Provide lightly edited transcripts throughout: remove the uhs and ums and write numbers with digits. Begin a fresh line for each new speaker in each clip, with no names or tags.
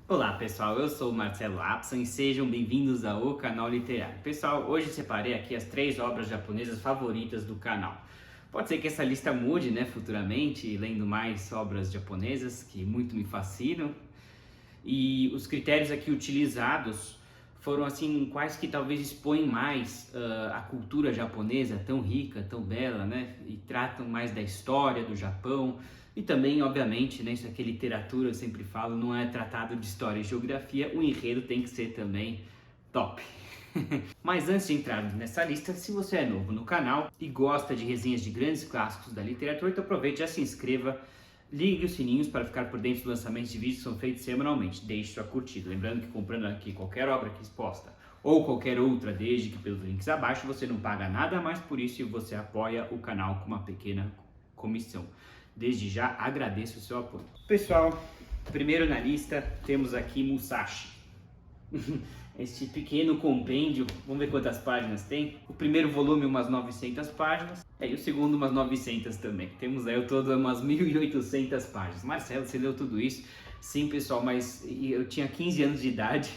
Olá pessoal, eu sou o Marcelo Apson e sejam bem-vindos ao canal Literário. Pessoal, hoje separei aqui as 3 obras japonesas favoritas do canal. Pode ser que essa lista mude, né, futuramente, lendo mais obras japonesas que muito me fascinam. E os critérios aqui utilizados foram assim, quais que talvez expõem mais a cultura japonesa, tão rica, tão bela, né? E tratam mais da história do Japão. E também, obviamente, né, isso aqui é literatura, eu sempre falo, não é tratado de história e geografia, o enredo tem que ser também top. Mas antes de entrar nessa lista, se você é novo no canal e gosta de resenhas de grandes clássicos da literatura, então aproveite, já se inscreva, ligue os sininhos para ficar por dentro dos lançamentos de vídeos que são feitos semanalmente. Deixe sua curtida. Lembrando que comprando aqui qualquer obra que exposta ou qualquer outra, desde que pelos links abaixo, você não paga nada mais por isso e você apoia o canal com uma pequena comissão. Desde já agradeço o seu apoio. Pessoal, primeiro na lista temos aqui Musashi. Este pequeno compêndio, vamos ver quantas páginas tem. O primeiro volume umas 900 páginas, e o segundo umas 900 também. Temos aí ao todo umas 1.800 páginas. Marcelo, você leu tudo isso? Sim, pessoal, mas eu tinha 15 anos de idade.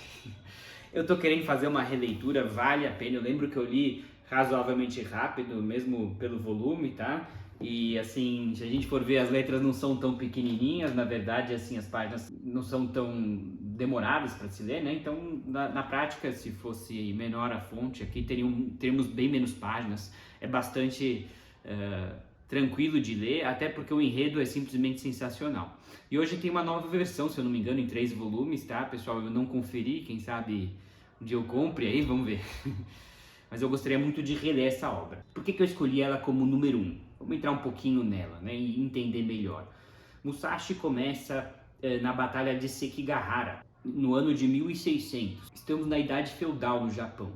Eu tô querendo fazer uma releitura, vale a pena. Eu lembro que eu li razoavelmente rápido, mesmo pelo volume, tá? E assim, se a gente for ver, as letras não são tão pequenininhas, na verdade, assim, as páginas não são tão demoradas para se ler, né? Então, na prática, se fosse menor a fonte, aqui teríamos bem menos páginas. É bastante tranquilo de ler, até porque o enredo é simplesmente sensacional. E hoje tem uma nova versão, se eu não me engano, em 3 volumes, tá? Pessoal, eu não conferi, quem sabe um dia eu compre aí, vamos ver. Mas eu gostaria muito de reler essa obra. Por que eu escolhi ela como número 1? Vamos entrar um pouquinho nela, né, e entender melhor. Musashi começa na Batalha de Sekigahara, no ano de 1600. Estamos na Idade Feudal no Japão,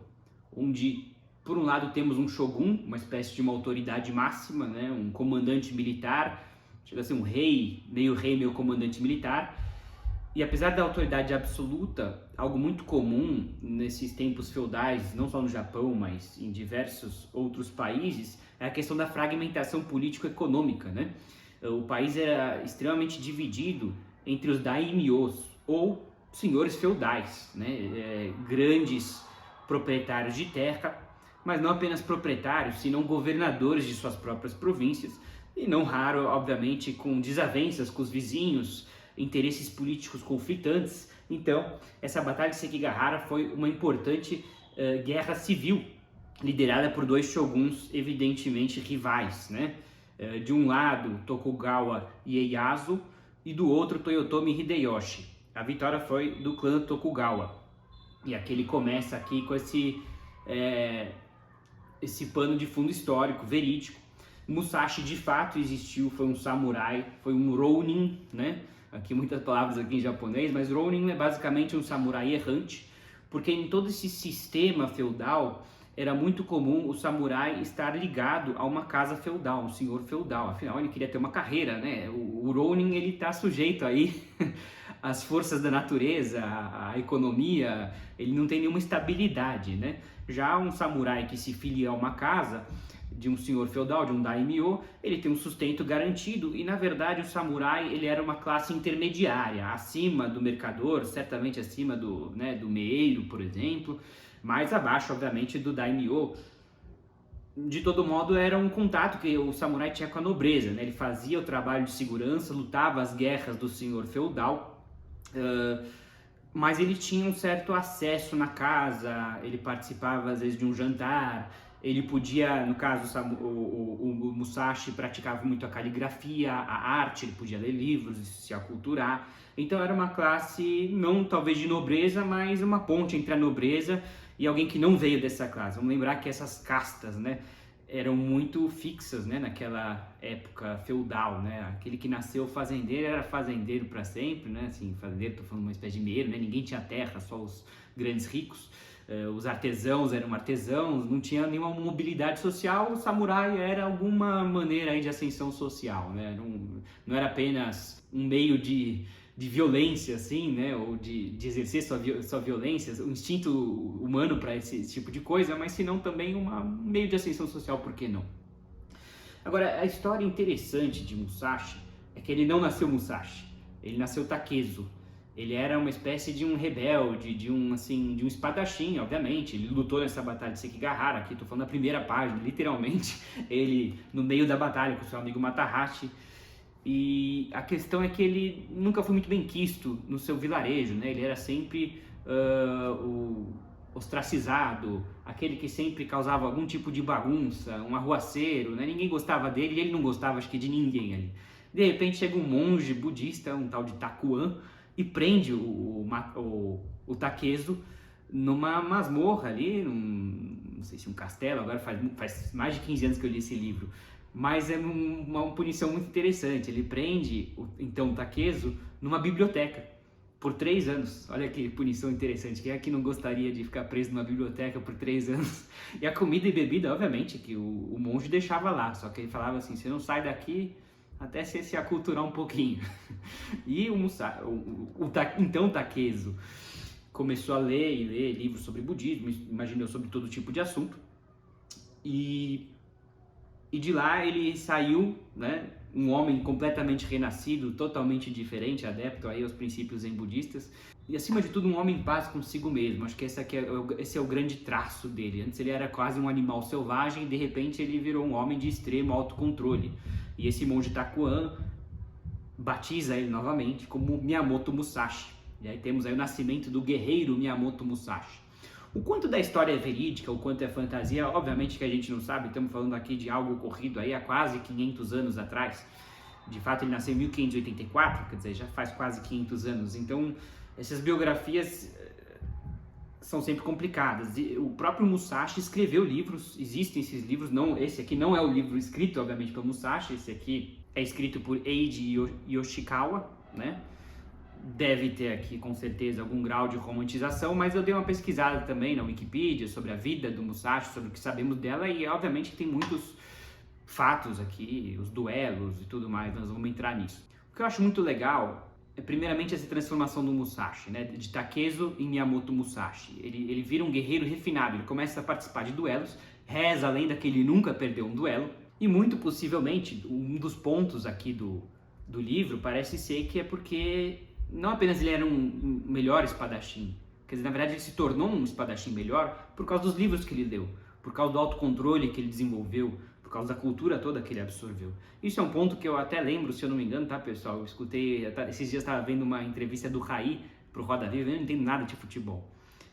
onde, por um lado, temos um shogun, uma espécie de uma autoridade máxima, né, um comandante militar, chega a ser um rei, meio comandante militar. E apesar da autoridade absoluta, algo muito comum nesses tempos feudais, não só no Japão, mas em diversos outros países, é a questão da fragmentação político-econômica, né? O país era extremamente dividido entre os daimyos, ou senhores feudais, né? Grandes proprietários de terra, mas não apenas proprietários, senão governadores de suas próprias províncias, e não raro, obviamente, com desavenças com os vizinhos, interesses políticos conflitantes. Então, essa Batalha de Sekigahara foi uma importante guerra civil, liderada por 2 shoguns evidentemente rivais, né? De um lado, Tokugawa Ieyasu, e do outro, Toyotomi Hideyoshi. A vitória foi do clã Tokugawa. E aqui ele começa aqui com esse pano de fundo histórico, verídico. Musashi de fato existiu, foi um samurai, foi um Ronin, né? Aqui muitas palavras aqui em japonês, mas Ronin é basicamente um samurai errante, porque em todo esse sistema feudal era muito comum o samurai estar ligado a uma casa feudal, um senhor feudal. Afinal, ele queria ter uma carreira, né? O Ronin, ele está sujeito aí às forças da natureza, à economia, ele não tem nenhuma estabilidade, né? Já um samurai que se filia a uma casa de um senhor feudal, de um daimyo, ele tem um sustento garantido, e na verdade o samurai ele era uma classe intermediária, acima do mercador, certamente acima do meeiro, por exemplo, mais abaixo, obviamente, do daimyo. De todo modo, era um contato que o samurai tinha com a nobreza, né? Ele fazia o trabalho de segurança, lutava as guerras do senhor feudal, mas ele tinha um certo acesso na casa, ele participava às vezes de um jantar, ele podia, no caso, o Musashi praticava muito a caligrafia, a arte, ele podia ler livros, se aculturar. Então era uma classe, não talvez de nobreza, mas uma ponte entre a nobreza e alguém que não veio dessa classe. Vamos lembrar que essas castas, né, eram muito fixas, né, naquela época feudal, né? Aquele que nasceu fazendeiro era fazendeiro para sempre, né? Assim, fazendeiro, tô falando uma espécie de meeiro, né? Ninguém tinha terra, só os grandes ricos. Os artesãos eram artesãos, não tinha nenhuma mobilidade social. O samurai era alguma maneira aí de ascensão social, né? Não era apenas um meio de violência, assim, né? Ou de exercer sua violência, o instinto humano para esse tipo de coisa, mas senão também um meio de ascensão social, por que não? Agora, a história interessante de Musashi é que ele não nasceu Musashi, ele nasceu Takezo. Ele era uma espécie de um rebelde, de um espadachim, obviamente. Ele lutou nessa batalha de Sekigahara, aqui estou falando da primeira página, literalmente. Ele no meio da batalha com seu amigo Matahashi. E a questão é que ele nunca foi muito bem quisto no seu vilarejo, né? Ele era sempre o ostracizado, aquele que sempre causava algum tipo de bagunça, um arruaceiro, né? Ninguém gostava dele e ele não gostava, acho que, de ninguém ali. De repente chega um monge budista, um tal de Takuan, e prende o Takezo numa masmorra ali, não sei se um castelo, agora faz mais de 15 anos que eu li esse livro, mas é uma punição muito interessante. Ele prende então o Takezo numa biblioteca por 3 anos. Olha que punição interessante. Quem aqui não gostaria de ficar preso numa biblioteca por 3 anos? E a comida e bebida, obviamente, que o monge deixava lá, só que ele falava assim, você não sai daqui até se aculturar um pouquinho. E então Takezo começou a ler livros sobre budismo, imagino sobre todo tipo de assunto, e de lá ele saiu, né, um homem completamente renascido, totalmente diferente, adepto aí aos princípios zen budistas, e acima de tudo um homem em paz consigo mesmo. Acho que esse é o grande traço dele. Antes ele era quase um animal selvagem, e de repente ele virou um homem de extremo autocontrole. E esse monge Takuan batiza ele novamente como Miyamoto Musashi. E aí temos aí o nascimento do guerreiro Miyamoto Musashi. O quanto da história é verídica, o quanto é fantasia, obviamente que a gente não sabe. Estamos falando aqui de algo ocorrido aí há quase 500 anos atrás. De fato ele nasceu em 1584, quer dizer, já faz quase 500 anos. Então essas biografias são sempre complicadas. O próprio Musashi escreveu livros, existem esses livros, não, esse aqui não é o livro escrito, obviamente, pelo Musashi, esse aqui é escrito por Eiji Yoshikawa, né? Deve ter aqui, com certeza, algum grau de romantização, mas eu dei uma pesquisada também na Wikipedia sobre a vida do Musashi, sobre o que sabemos dela, e obviamente tem muitos fatos aqui, os duelos e tudo mais, nós vamos entrar nisso. O que eu acho muito legal é, primeiramente, essa transformação do Musashi, né, de Takezo em Miyamoto Musashi. Ele vira um guerreiro refinado, ele começa a participar de duelos, reza a lenda que ele nunca perdeu um duelo, e muito possivelmente, um dos pontos aqui do livro parece ser que é porque não apenas ele era um melhor espadachim, quer dizer, na verdade ele se tornou um espadachim melhor por causa dos livros que ele leu, por causa do autocontrole que ele desenvolveu, por causa da cultura toda que ele absorveu. Isso é um ponto que eu até lembro, se eu não me engano, tá, pessoal? Eu escutei, esses dias estava vendo uma entrevista do Raí pro Roda Viva, eu não entendo nada de futebol,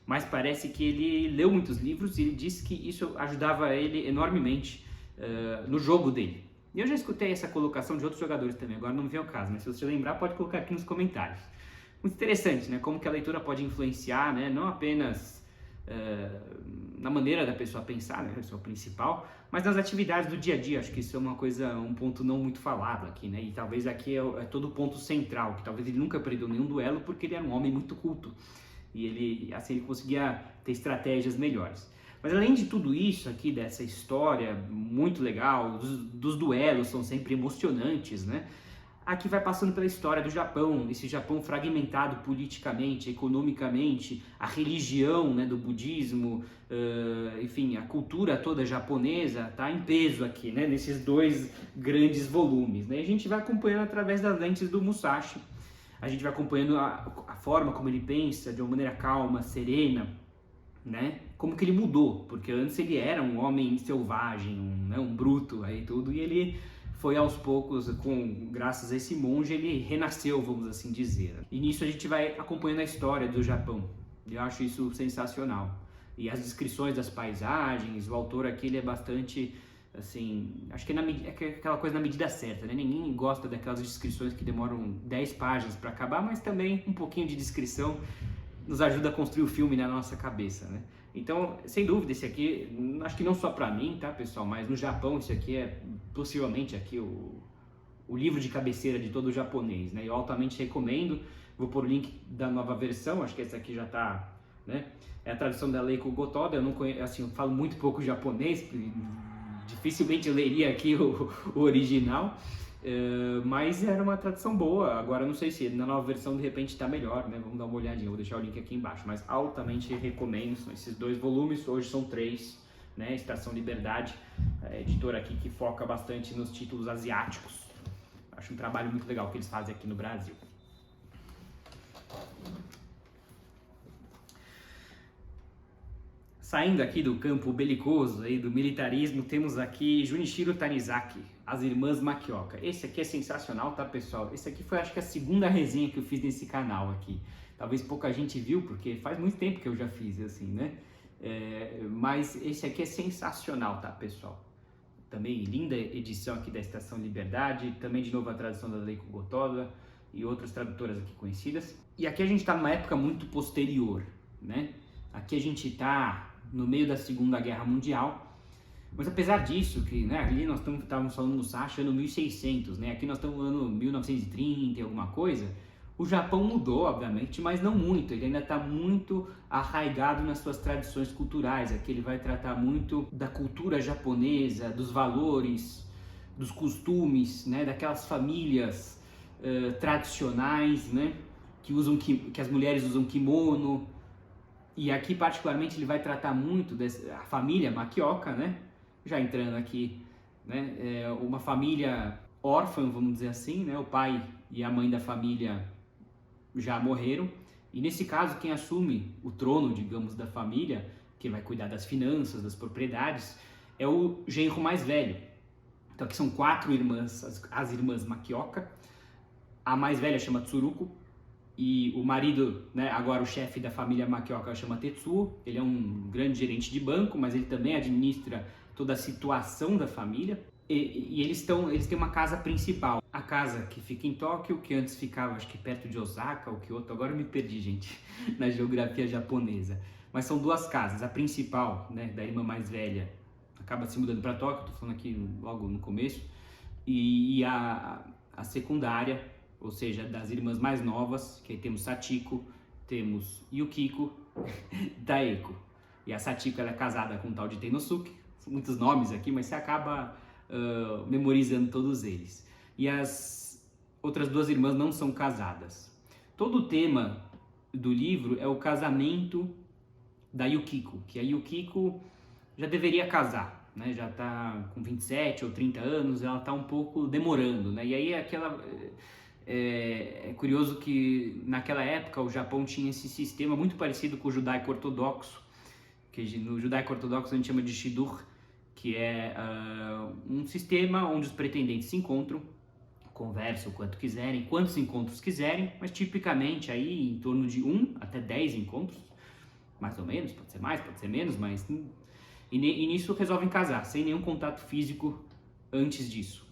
mas parece que ele leu muitos livros e ele disse que isso ajudava ele enormemente no jogo dele. E eu já escutei essa colocação de outros jogadores também, agora não me vem ao caso, mas se você lembrar pode colocar aqui nos comentários. Muito interessante, né? Como que a leitura pode influenciar, né? Não apenas na maneira da pessoa pensar, né? Isso é o principal, mas nas atividades do dia a dia. Acho que isso é um ponto não muito falado aqui, né? E talvez aqui é todo o ponto central, que talvez ele nunca perdeu nenhum duelo porque ele era um homem muito culto e ele conseguia ter estratégias melhores. Mas além de tudo isso aqui, dessa história muito legal, dos duelos são sempre emocionantes, né? Aqui vai passando pela história do Japão, esse Japão fragmentado politicamente, economicamente, a religião, né, do budismo, enfim, a cultura toda japonesa está em peso aqui, né, nesses 2 grandes volumes, né? E a gente vai acompanhando através das lentes do Musashi, a gente vai acompanhando a forma como ele pensa, de uma maneira calma, serena, né? Como que ele mudou, porque antes ele era um homem selvagem, um bruto aí tudo, e ele foi aos poucos, graças a esse monge, ele renasceu, vamos assim dizer. E nisso a gente vai acompanhando a história do Japão. Eu acho isso sensacional. E as descrições das paisagens, o autor aqui ele é bastante, assim, acho que é aquela coisa na medida certa, né? Ninguém gosta daquelas descrições que demoram 10 páginas para acabar, mas também um pouquinho de descrição nos ajuda a construir o filme na nossa cabeça, né? Então, sem dúvida, esse aqui, acho que não só para mim, tá, pessoal, mas no Japão esse aqui é possivelmente aqui o livro de cabeceira de todo japonês, né? Eu altamente recomendo. Vou pôr o link da nova versão, acho que essa aqui já tá, né? É a tradução da Leiko Gotoda. Eu não conheço, assim, eu falo muito pouco japonês, dificilmente eu leria aqui o original. Mas era uma tradução boa. Agora não sei se na nova versão de repente está melhor, né? Vamos dar uma olhadinha, vou deixar o link aqui embaixo, mas altamente recomendo. São esses 2 volumes, hoje são 3, né? Estação Liberdade, editora aqui que foca bastante nos títulos asiáticos. Acho um trabalho muito legal que eles fazem aqui no Brasil. Saindo aqui do campo belicoso, aí, do militarismo, temos aqui Junichiro Tanizaki, As Irmãs Makioka. Esse aqui é sensacional, tá, pessoal? Esse aqui foi, acho que, a segunda resenha que eu fiz nesse canal aqui. Talvez pouca gente viu, porque faz muito tempo que eu já fiz, assim, né? Mas esse aqui é sensacional, tá, pessoal? Também linda edição aqui da Estação Liberdade, também de novo a tradução da Leiko Gotola e outras tradutoras aqui conhecidas. E aqui a gente está numa época muito posterior, né? Aqui a gente está no meio da Segunda Guerra Mundial, mas apesar disso, que né, ali nós estávamos falando no Sacha ano 1600, né? Aqui nós estamos no ano 1930 e alguma coisa. O Japão mudou, obviamente, mas não muito. Ele ainda está muito arraigado nas suas tradições culturais. Aqui ele vai tratar muito da cultura japonesa, dos valores, dos costumes, né? Daquelas famílias tradicionais, né? Que as mulheres usam kimono. E aqui, particularmente, ele vai tratar muito da família Makioka, né? Já entrando aqui, né? Uma família órfã, vamos dizer assim, né? O pai e a mãe da família já morreram. E nesse caso, quem assume o trono, digamos, da família, que vai cuidar das finanças, das propriedades, é o genro mais velho. Então aqui são 4 irmãs, as irmãs Makioka. A mais velha chama Tsuruko. E o marido, né, agora o chefe da família Makioka, chama Tetsuo. Ele é um grande gerente de banco, mas ele também administra toda a situação da família. E eles têm uma casa principal. A casa que fica em Tóquio, que antes ficava, acho que perto de Osaka ou Kyoto. Agora eu me perdi, gente, na geografia japonesa. Mas são 2 casas. A principal, né, da irmã mais velha, acaba se mudando para Tóquio. Estou falando aqui logo no começo. E a secundária, ou seja, das irmãs mais novas, que aí temos Sachiko, temos Yukiko, Taeko. E a Sachiko ela é casada com um tal de Tenosuke. São muitos nomes aqui, mas você acaba memorizando todos eles. E as outras 2 irmãs não são casadas. Todo o tema do livro é o casamento da Yukiko, que a Yukiko já deveria casar, né? Já está com 27 ou 30 anos, ela está um pouco demorando, né? E aí é curioso que naquela época o Japão tinha esse sistema muito parecido com o judaico ortodoxo, que no judaico ortodoxo a gente chama de Shidduch, que é um sistema onde os pretendentes se encontram, conversam o quanto quiserem, quantos encontros quiserem, mas tipicamente aí em torno de 1 até 10 encontros, mais ou menos, pode ser mais, pode ser menos, mas e nisso resolvem casar, sem nenhum contato físico antes disso.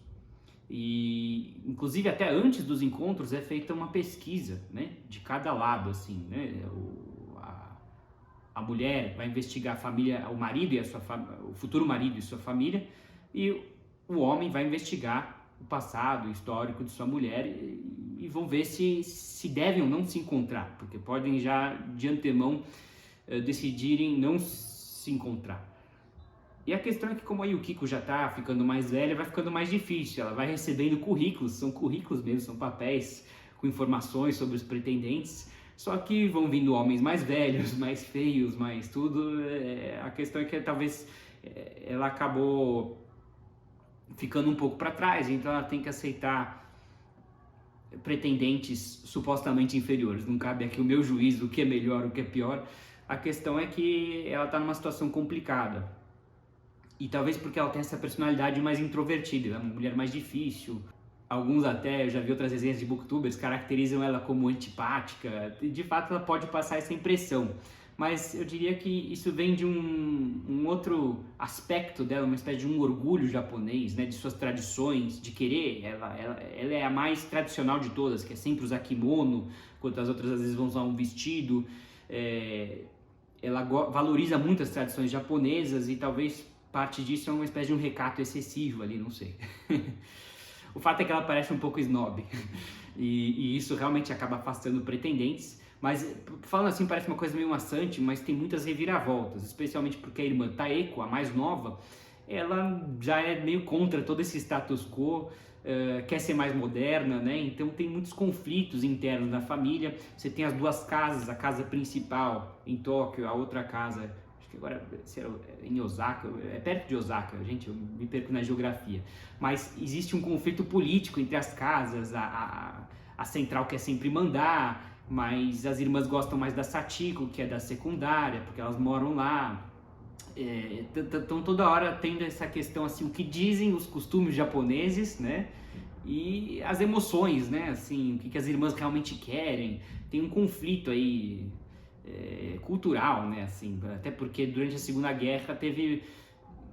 E inclusive até antes dos encontros é feita uma pesquisa, né, de cada lado, assim, né? A mulher vai investigar a família, o marido e o futuro marido e sua família, e o homem vai investigar o passado, o histórico de sua mulher e vão ver se devem ou não se encontrar, porque podem já de antemão decidirem não se encontrar. E a questão é que como a Yukiko já está ficando mais velha, vai ficando mais difícil, ela vai recebendo currículos, são currículos mesmo, são papéis com informações sobre os pretendentes, só que vão vindo homens mais velhos, mais feios, mais tudo. A questão é que talvez ela acabou ficando um pouco para trás, então ela tem que aceitar pretendentes supostamente inferiores. Não cabe aqui o meu juízo, o que é melhor, o que é pior. A questão é que ela está numa situação complicada. E talvez porque ela tem essa personalidade mais introvertida, ela é uma mulher mais difícil. Alguns até, eu já vi outras resenhas de booktubers, caracterizam ela como antipática. De fato, ela pode passar essa impressão. Mas eu diria que isso vem de um outro aspecto dela, uma espécie de um orgulho japonês, né, de suas tradições, de querer. Ela é a mais tradicional de todas, que é sempre usar kimono, enquanto as outras às vezes vão usar um vestido. Ela valoriza muito as tradições japonesas e talvez parte disso é uma espécie de um recato excessivo ali, não sei. O fato é que ela parece um pouco snob e isso realmente acaba afastando pretendentes, mas falando assim parece uma coisa meio maçante, mas tem muitas reviravoltas, especialmente porque a irmã Taeko, a mais nova, ela já é meio contra todo esse status quo, quer ser mais moderna, né? Então tem muitos conflitos internos na família. Você tem as 2 casas, a casa principal em Tóquio, a outra casa que agora em Osaka, é perto de Osaka, gente, eu me perco na geografia, mas existe um conflito político entre as casas, a central quer sempre mandar, mas as irmãs gostam mais da Satiko, que é da secundária, porque elas moram lá. Então toda hora tendo essa questão assim, o que dizem os costumes japoneses, né? E as emoções, né? Assim, o que as irmãs realmente querem. Tem um conflito aí cultural, né? Assim, até porque durante a Segunda Guerra teve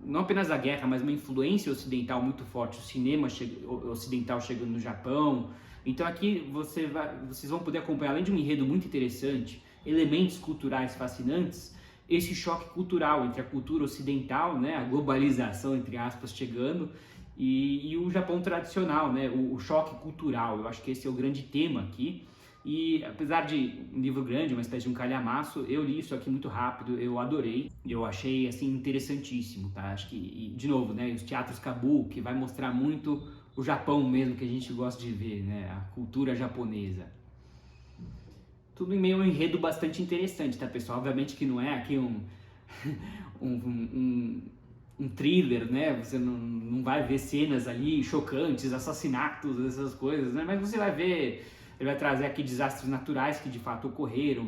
não apenas a guerra, mas uma influência ocidental muito forte, o cinema ocidental chegando no Japão. Então aqui vocês vão poder acompanhar, além de um enredo muito interessante, elementos culturais fascinantes, esse choque cultural entre a cultura ocidental, né, a globalização, entre aspas, chegando, e o Japão tradicional, né, o choque cultural. Eu acho que esse é o grande tema aqui. E apesar de um livro grande, uma espécie de um calhamaço, eu li isso aqui muito rápido, eu adorei, eu achei assim interessantíssimo, tá? Acho que, de novo, né, os teatros kabuki vai mostrar muito o Japão mesmo que a gente gosta de ver, né, a cultura japonesa. Tudo em meio a um enredo bastante interessante, tá, pessoal? Obviamente que não é aqui um thriller, né? Você não vai ver cenas ali chocantes, assassinatos, essas coisas, né? Mas você vai ver, ele vai trazer aqui desastres naturais que de fato ocorreram,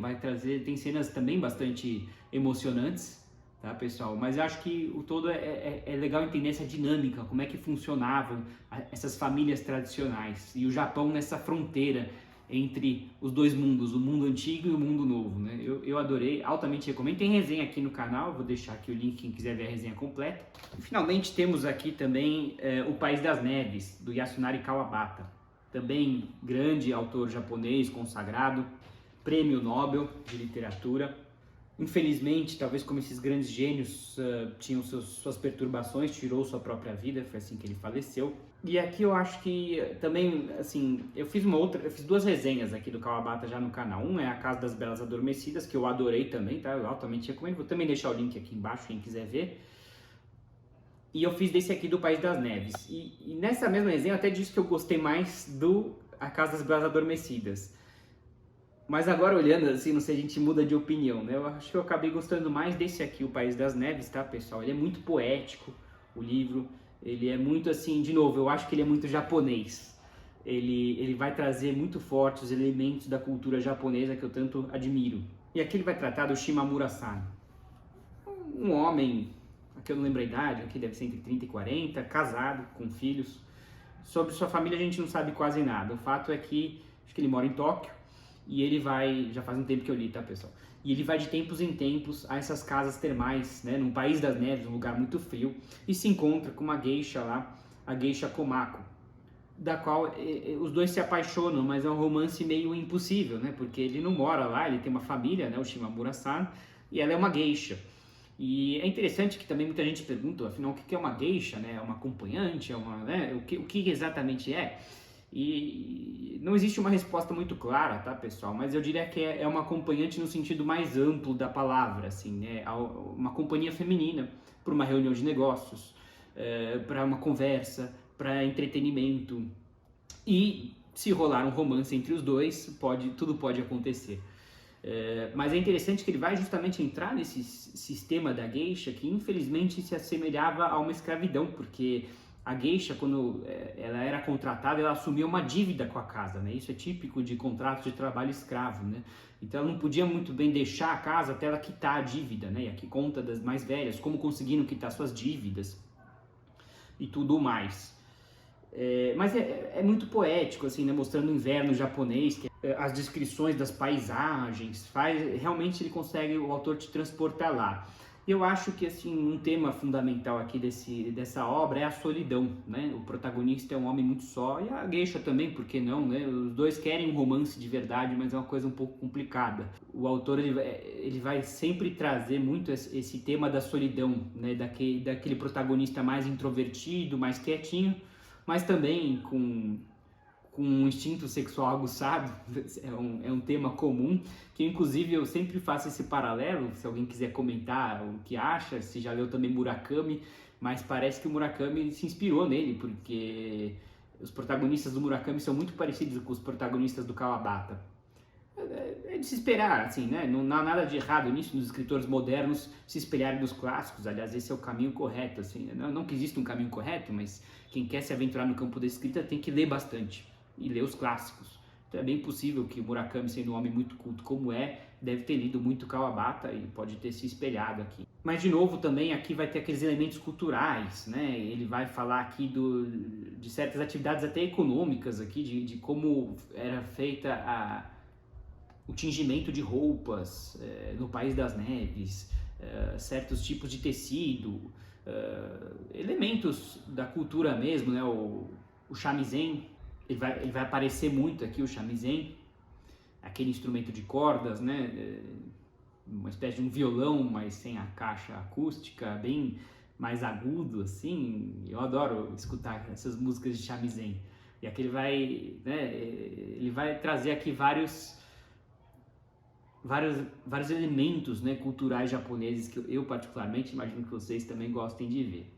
tem cenas também bastante emocionantes, tá, pessoal? Mas eu acho que o todo é legal entender essa dinâmica, como é que funcionavam essas famílias tradicionais e o Japão nessa fronteira entre os dois mundos, o mundo antigo e o mundo novo, né? Eu adorei, altamente recomendo. Tem resenha aqui no canal, vou deixar aqui o link quem quiser ver a resenha completa. E, finalmente temos aqui também O País das Neves, do Yasunari Kawabata. Também grande autor japonês, consagrado, prêmio Nobel de literatura. Infelizmente, talvez como esses grandes gênios tinham suas perturbações, tirou sua própria vida, foi assim que ele faleceu. E aqui eu acho que também, assim, eu fiz duas resenhas aqui do Kawabata já no canal. Um é A Casa das Belas Adormecidas, que eu adorei também, tá? Eu altamente recomendo. Vou também deixar o link aqui embaixo, quem quiser ver. E eu fiz desse aqui do País das Neves. E nessa mesma resenha eu até disse que eu gostei mais do A Casa das Belas Adormecidas. Mas agora olhando assim, não sei, a gente muda de opinião, né? Eu acho que eu acabei gostando mais desse aqui, O País das Neves, tá, pessoal? Ele é muito poético, o livro. Ele é muito assim, de novo, eu acho que ele é muito japonês. Ele vai trazer muito forte os elementos da cultura japonesa que eu tanto admiro. E aqui ele vai tratar do Shimamura-san. Um homem, aqui eu não lembro a idade, aqui deve ser entre 30 e 40, casado, com filhos. Sobre sua família a gente não sabe quase nada. O fato é que, acho que ele mora em Tóquio, e ele vai, já faz um tempo que eu li, tá, pessoal? E ele vai de tempos em tempos a essas casas termais, né, num país das neves, um lugar muito frio, e se encontra com uma geisha lá, a geisha Komako, da qual os dois se apaixonam, mas é um romance meio impossível, né, porque ele não mora lá, ele tem uma família, né, o Shimamura-san, e ela é uma geisha. E é interessante que também muita gente pergunta, afinal, o que é uma geisha, né, é uma acompanhante, né, o que exatamente é? E não existe uma resposta muito clara, tá, pessoal? Mas eu diria que é uma acompanhante no sentido mais amplo da palavra, assim, né? Uma companhia feminina para uma reunião de negócios, para uma conversa, para entretenimento. E se rolar um romance entre os dois, tudo pode acontecer. Mas é interessante que ele vai justamente entrar nesse sistema da geisha que infelizmente se assemelhava a uma escravidão, porque a geisha, quando ela era contratada, ela assumia uma dívida com a casa, né? Isso é típico de contratos de trabalho escravo, né? Então ela não podia muito bem deixar a casa até ela quitar a dívida, né? E aqui conta das mais velhas, como conseguiram quitar suas dívidas e tudo mais. Mas é muito poético, assim, né? Mostrando o inverno japonês, as descrições das paisagens, realmente ele consegue, o autor, te transportar lá. Eu acho que assim, um tema fundamental aqui dessa obra é a solidão, né? O protagonista é um homem muito só, e a geisha também, por que não, né? Os dois querem um romance de verdade, mas é uma coisa um pouco complicada. O autor ele vai sempre trazer muito esse tema da solidão, né? Daquele protagonista mais introvertido, mais quietinho, mas também com um instinto sexual aguçado. É um tema comum, que inclusive eu sempre faço esse paralelo, se alguém quiser comentar o que acha, se já leu também Murakami, mas parece que o Murakami se inspirou nele, porque os protagonistas do Murakami são muito parecidos com os protagonistas do Kawabata. É de se esperar, assim, né? Não há nada de errado nisso, nos escritores modernos se espelharem dos clássicos. Aliás, esse é o caminho correto, assim. Não que exista um caminho correto, mas quem quer se aventurar no campo da escrita tem que ler bastante e ler os clássicos. Então é bem possível que o Murakami, sendo um homem muito culto como deve ter lido muito Kawabata e pode ter se espelhado aqui. Mas, de novo, também aqui vai ter aqueles elementos culturais, né? Ele vai falar aqui de certas atividades até econômicas aqui, de como era feita o tingimento de roupas no País das Neves, certos tipos de tecido, elementos da cultura mesmo, né? O shamisen, ele vai aparecer muito aqui, o shamisen, aquele instrumento de cordas, né? Uma espécie de um violão, mas sem a caixa acústica, bem mais agudo, assim. Eu adoro escutar essas músicas de shamisen. E aqui ele vai trazer aqui vários elementos, né, culturais japoneses que eu particularmente imagino que vocês também gostem de ver.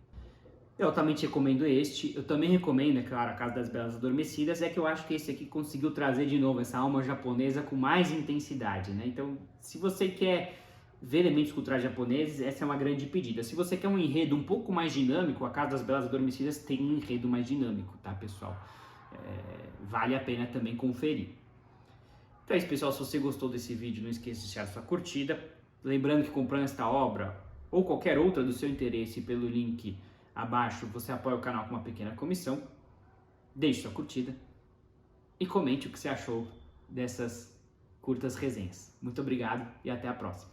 Eu altamente recomendo este. Eu também recomendo, é claro, A Casa das Belas Adormecidas. É que eu acho que esse aqui conseguiu trazer de novo essa alma japonesa com mais intensidade, né? Então, se você quer ver elementos culturais japoneses, essa é uma grande pedida. Se você quer um enredo um pouco mais dinâmico, A Casa das Belas Adormecidas tem um enredo mais dinâmico, tá, pessoal? Vale a pena também conferir. Então é isso, pessoal. Se você gostou desse vídeo, não esqueça de deixar sua curtida. Lembrando que comprando esta obra ou qualquer outra do seu interesse pelo link abaixo, você apoia o canal com uma pequena comissão. Deixe sua curtida e comente o que você achou dessas curtas resenhas. Muito obrigado e até a próxima.